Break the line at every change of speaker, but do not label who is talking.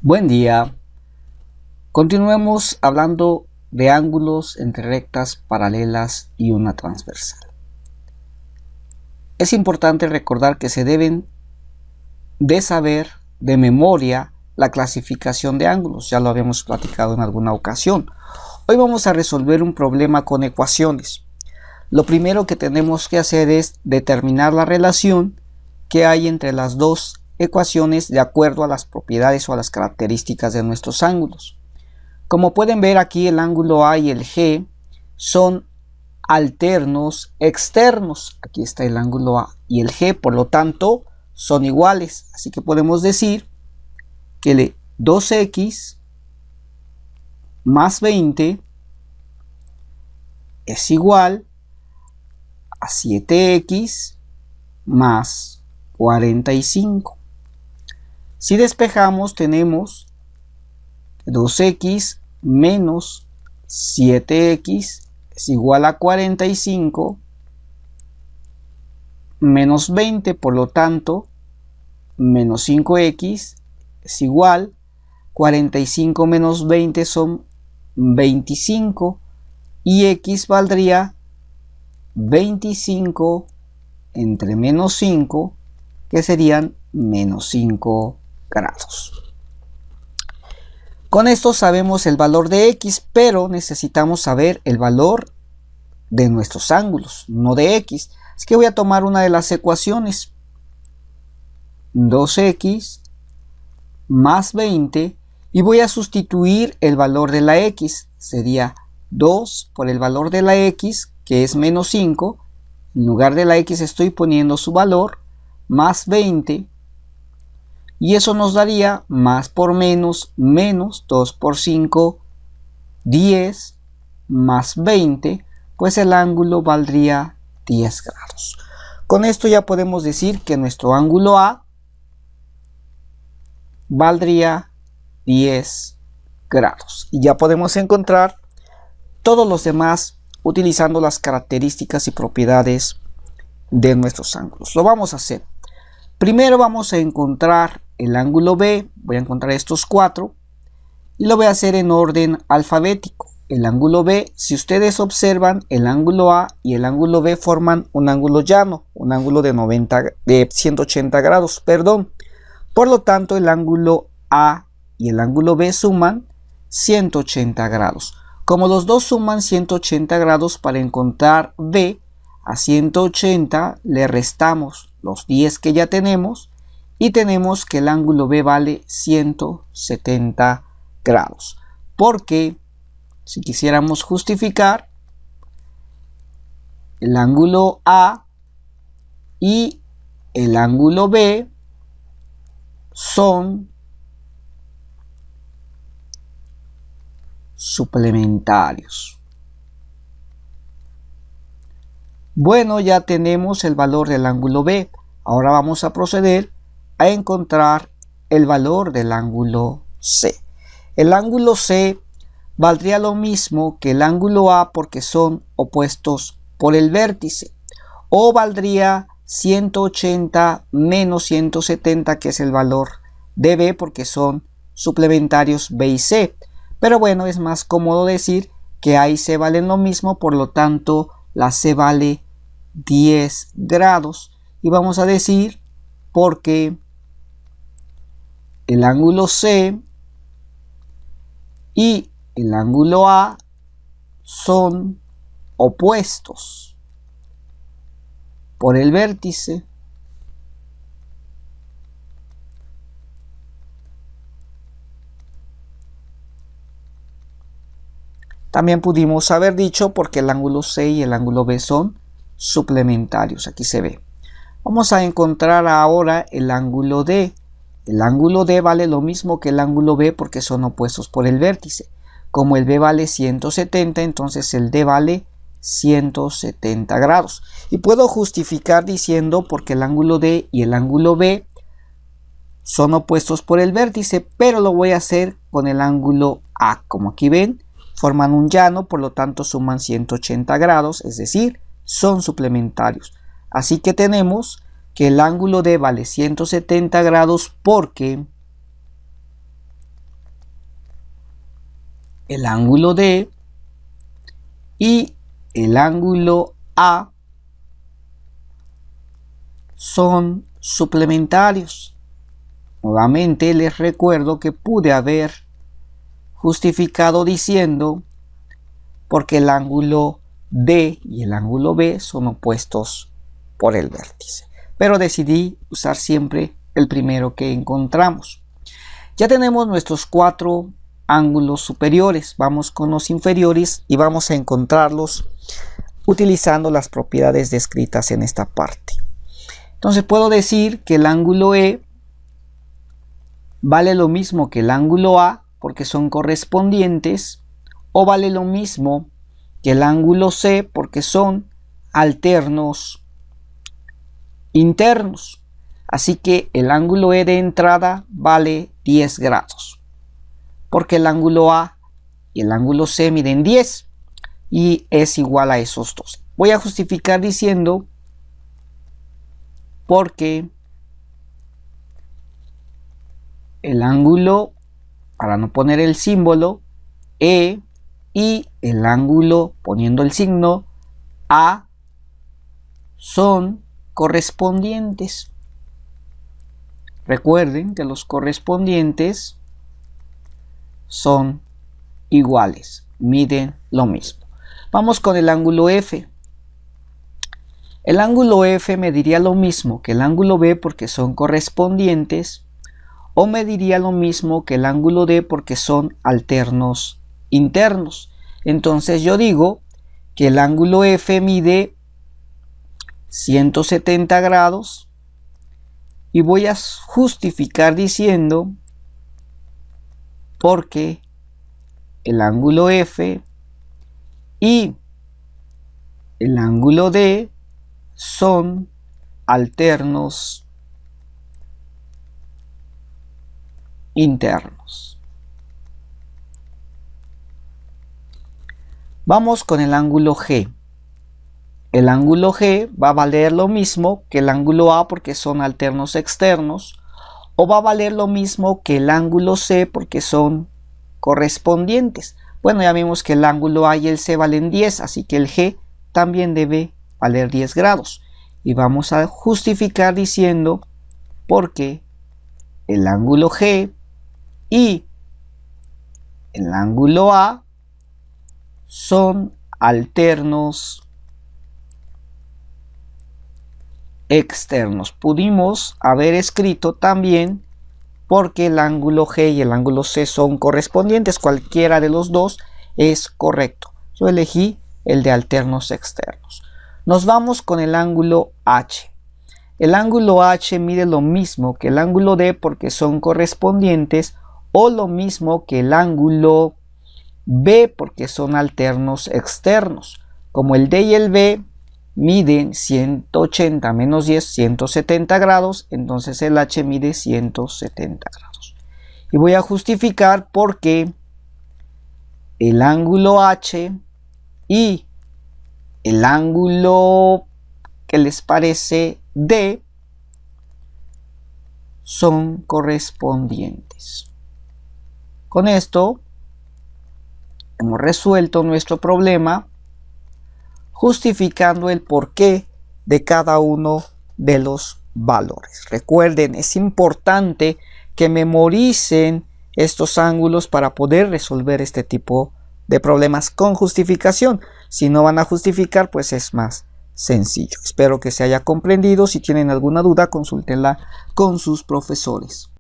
Buen día. Continuemos hablando de ángulos entre rectas paralelas y una transversal. Es importante recordar que se deben de saber de memoria la clasificación de ángulos. Ya lo habíamos platicado en alguna ocasión. Hoy vamos a resolver un problema con ecuaciones. Lo primero que tenemos que hacer es determinar la relación que hay entre las dos ecuaciones de acuerdo a las propiedades o a las características de nuestros ángulos. Como pueden ver aquí, el ángulo A y el G son alternos externos. Aquí está el ángulo A y el G, por lo tanto son iguales. Así que podemos decir que 2x más 20 es igual a 7x más 45. Si despejamos, tenemos 2x menos 7x es igual a 45 menos 20, por lo tanto, menos 5x es igual, 45 menos 20 son 25 y x valdría 25 entre menos 5, que serían menos 5 grados. Con esto sabemos el valor de x, pero necesitamos saber el valor de nuestros ángulos, no de x. Así que voy a tomar una de las ecuaciones. 2x más 20 y voy a sustituir el valor de la x. Sería 2 por el valor de la x, que es menos 5. En lugar de la x estoy poniendo su valor, más 20. Y eso nos daría más por menos, menos 2 por 5, 10, más 20, pues el ángulo valdría 10 grados. Con esto ya podemos decir que nuestro ángulo A valdría 10 grados. Y ya podemos encontrar todos los demás utilizando las características y propiedades de nuestros ángulos. Lo vamos a hacer. Primero vamos a encontrar el ángulo B, voy a encontrar estos 4 y lo voy a hacer en orden alfabético. El ángulo B, si ustedes observan, el ángulo A y el ángulo B forman un ángulo llano, un ángulo de 180 grados, perdón. Por lo tanto, el ángulo A y el ángulo B suman 180 grados. Como los dos suman 180 grados, para encontrar B, a 180 le restamos los 10 que ya tenemos y tenemos que el ángulo B vale 170 grados. Porque si quisiéramos justificar, el ángulo A y el ángulo B son suplementarios. Bueno, ya tenemos el valor del ángulo B. Ahora vamos a proceder a encontrar el valor del ángulo C. El ángulo C valdría lo mismo que el ángulo A porque son opuestos por el vértice. O valdría 180 menos 170, que es el valor de B porque son suplementarios B y C. Pero bueno, es más cómodo decir que A y C valen lo mismo, por lo tanto la C vale 10 grados. Y vamos a decir porque el ángulo C y el ángulo A son opuestos por el vértice. También pudimos haber dicho porque el ángulo C y el ángulo B son suplementarios. Aquí se ve. Vamos a encontrar ahora el ángulo D. El ángulo D vale lo mismo que el ángulo B porque son opuestos por el vértice. Como el B vale 170, entonces el D vale 170 grados. Y puedo justificar diciendo porque el ángulo D y el ángulo B son opuestos por el vértice, pero lo voy a hacer con el ángulo A. Como aquí ven, forman un llano, por lo tanto suman 180 grados, es decir, son suplementarios. Así que tenemos que el ángulo D vale 170 grados porque el ángulo D y el ángulo A son suplementarios. Nuevamente les recuerdo que pude haber justificado diciendo porque el ángulo D y el ángulo B son opuestos por el vértice, pero decidí usar siempre el primero que encontramos. Ya tenemos nuestros 4 ángulos superiores. Vamos con los inferiores y vamos a encontrarlos utilizando las propiedades descritas en esta parte. Entonces puedo decir que el ángulo E vale lo mismo que el ángulo A porque son correspondientes, o vale lo mismo que el ángulo C porque son alternos internos. Así que el ángulo E de entrada vale 10 grados, porque el ángulo A y el ángulo C miden 10 y es igual a esos dos. Voy a justificar diciendo porque el ángulo, para no poner el símbolo, E y el ángulo, poniendo el signo, A, son correspondientes. Recuerden que los correspondientes son iguales, miden lo mismo. Vamos con el ángulo F. El ángulo F me diría lo mismo que el ángulo B porque son correspondientes, o me diría lo mismo que el ángulo D porque son alternos internos. Entonces yo digo que el ángulo F mide 170 grados y voy a justificar diciendo porque el ángulo F y el ángulo D son alternos internos. Vamos con el ángulo G. El ángulo G va a valer lo mismo que el ángulo A porque son alternos externos, o va a valer lo mismo que el ángulo C porque son correspondientes. Bueno, ya vimos que el ángulo A y el C valen 10, así que el G también debe valer 10 grados. Y vamos a justificar diciendo porque el ángulo G y el ángulo A son alternos externos. Pudimos haber escrito también porque el ángulo G y el ángulo C son correspondientes. Cualquiera de los dos es correcto. Yo elegí el de alternos externos. Nos vamos con el ángulo H. El ángulo H mide lo mismo que el ángulo D porque son correspondientes, o lo mismo que el ángulo B porque son alternos externos. Como el D y el B miden 180 menos 10, 170 grados, entonces el H mide 170 grados. Y voy a justificar porque el ángulo H y el ángulo que les parece D son correspondientes. Con esto hemos resuelto nuestro problema justificando el porqué de cada uno de los valores. Recuerden, es importante que memoricen estos ángulos para poder resolver este tipo de problemas con justificación. Si no van a justificar, pues es más sencillo. Espero que se haya comprendido. Si tienen alguna duda, consúltenla con sus profesores.